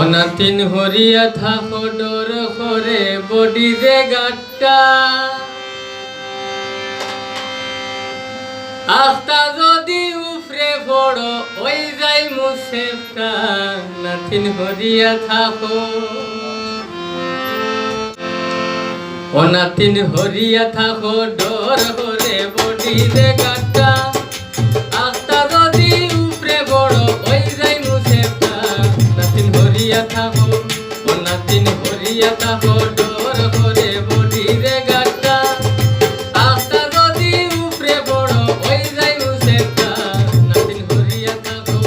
অনাতিন হরিয়া থাকো ডর করে বডি দে গাট্টা আস্তা যদি উফরে বড় ওই যাই মুসেফটা নাতিন হরিয়া থাকো অনাতিন হরিয়া থাকো ডর করে বডি দে গাট্টা আস্তা যদি উফরে বড় ওই যাই মুসেফটা নাতিন হরিয়া থাকো অনাতিন হরিয়া থাকো ডর করে বডি দে গাট্টা আস্তা যদি উফরে বড় ওই যাই মুসেফটা নাতিন হরিয়া থাকো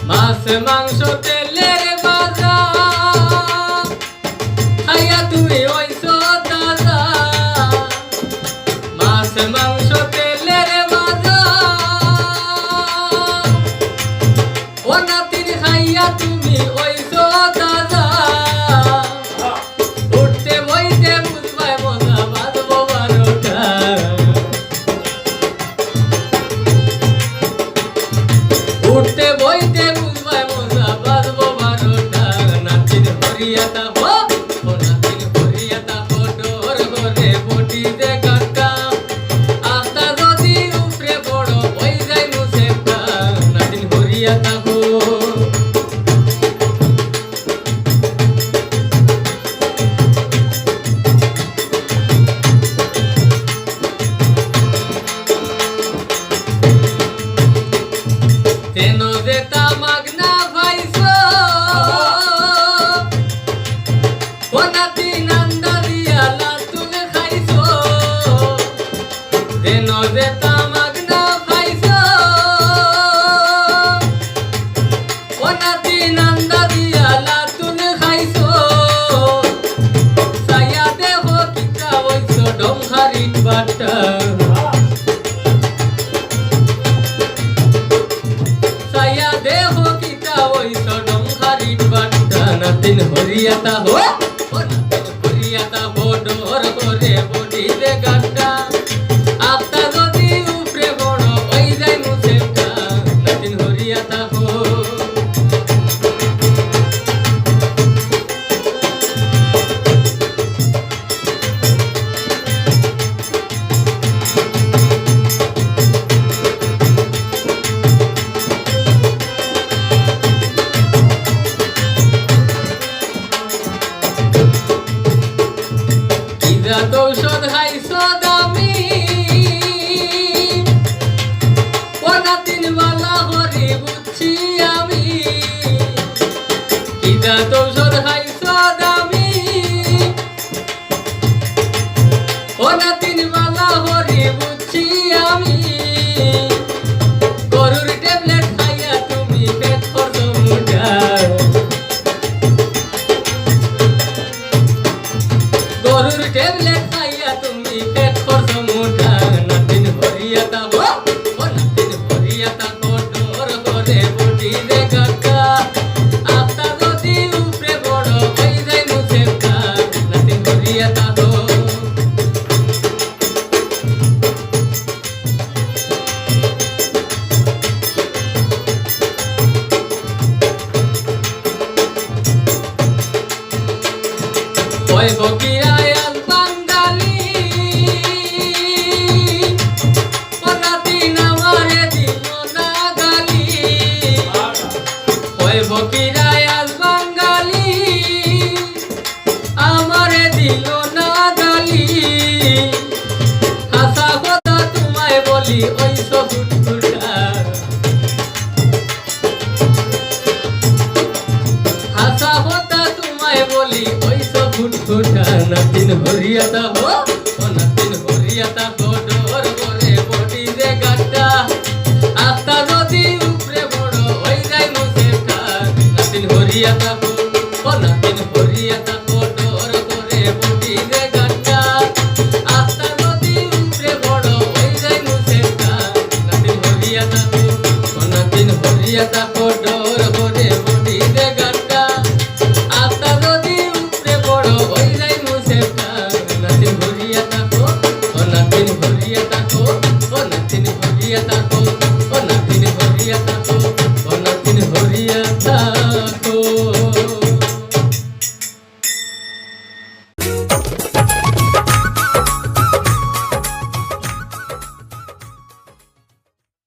মাছ মাংস তেলের বাজা খাইয়া তুমি ওইসো দাদা মাছ মাংস তেলের বাজা ও নাতিন খাইয়া তুমি ওইসো দাদা উঠতে বইতে বুঝবাই মজা বাঁধবো বারোটা উঠতে বইতে বুঝবাই মজা বাঁধবো বারোটা নাতিন হরিয়া থাকো ও নাতিন হরিয়া থাকো ডর করে বডি দে গাট্টা আস্তা যদি উফরে বড় ওই যাই মুসেফটা নাতিন হরিয়া থাকো তেনো যে তামাক না ভাইসো ও নাতিন আন্দা দিয়া লাতুন খাইছো তেনো যে তামাক না ভাইসো ও নাতিন আন্দা দিয়া লাতুন খাইছো সায়া দেহ কিতা হইছো ডমখারিট বাটা সায়া দেহ কিতা হইছো ডমখারিট বাটা নাতিন হরিয়া থাকো ও নাতিন হরিয়া থাকো ডর করে বডি দে গাট্টা আস্তা যদি উফরে বড় ওই যাই মুসেফটা নাতিন হরিয়া থাকো ইজাত ঔষধ খাইছো দামি ও নাতিন বালা হরি বুঝছি আমি ইজাত ঔষধ খাইছো দামি ও নাতিন বালা হরি বুঝছি আমি গরুর ট্যাবলেট খাইয়া তুমি পেট করছো মোটা গরুর ট্যাবলেট খাইয়া তুমি পেট করছো মোটা নাতিন হরিয়া থাকো ও নাতিন হরিয়া থাকো ডর করে বডি দে গাট্টা আস্তা যদি উফরে বড় ওই যাই মুসেফটা নাতিন হরিয়া থাকো ওই ফকিরায় আল বাঙালি ও নাতিন আমারে দিল না গালি ওই ফকিরায় আল বাঙালি আমারে দিল না গালি হাসা কথা তোমায় বলি ওই সব ফুটফুটা হাসা কথা তোমায় বলি ওই সব ফুটফুটা নাতিন হরিয়া থাকো ও নাতিন হরিয়া থাকো